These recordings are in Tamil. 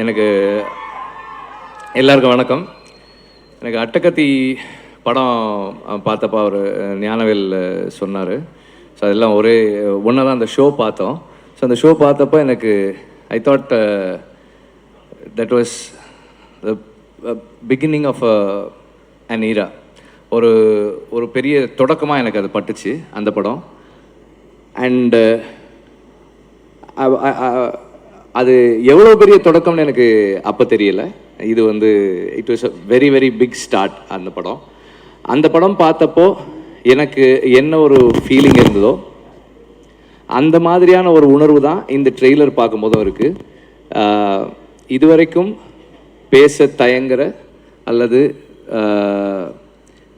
எனக்கு எல்லாருக்கும் வணக்கம். எனக்கு அட்டகத்தி படம் பார்த்தப்போ அவர் ஞானவேல் சொன்னார். ஸோ அதெல்லாம் ஒரே ஒன்றா தான் அந்த ஷோ பார்த்தோம். ஸோ அந்த ஷோ பார்த்தப்போ எனக்கு I thought that was the beginning of an era. ஒரு ஒரு பெரிய தொடக்கமாக எனக்கு அது பட்டுச்சு அந்த படம். அண்டு அது எவ்வளோ பெரிய தொடக்கம்னு எனக்கு அப்போ தெரியல. இது வந்து it was a very very big start. அந்த படம் பார்த்தப்போ எனக்கு என்ன ஒரு ஃபீலிங் இருந்ததோ அந்த மாதிரியான ஒரு உணர்வு தான் இந்த ட்ரெய்லர் பார்க்கும்போதும் இருக்குது. இதுவரைக்கும் பேச தயங்குற அல்லது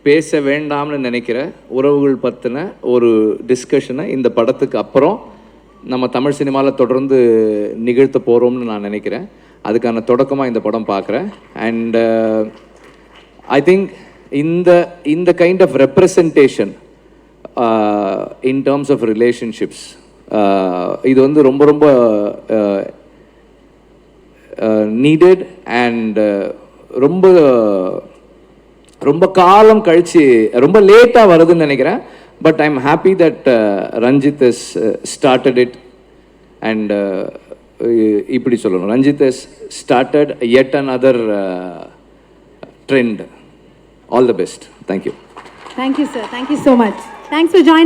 பேச வேண்டாம்னு நினைக்கிற உறவுகள் பற்றின ஒரு டிஸ்கஷனை இந்த படத்துக்கு அப்புறம் நம்ம தமிழ் சினிமாவில் தொடர்ந்து நிகழ்த்த போகிறோம்னு நான் நினைக்கிறேன். அதுக்கான தொடக்கமாக இந்த படம் பார்க்குறேன். அண்ட் ஐ திங்க் இந்த kind of representation in terms of relationships இது வந்து ரொம்ப ரொம்ப நீடட் அண்ட் ரொம்ப ரொம்ப காலம் கழித்து ரொம்ப லேட்டாக வருதுன்னு நினைக்கிறேன். But I am happy that Ranjith has started it. And இப்படி சொல்லணும், Ranjith has started yet another trend. All the best. Thank you. Thank you, sir. Thank you so much. Thanks for joining.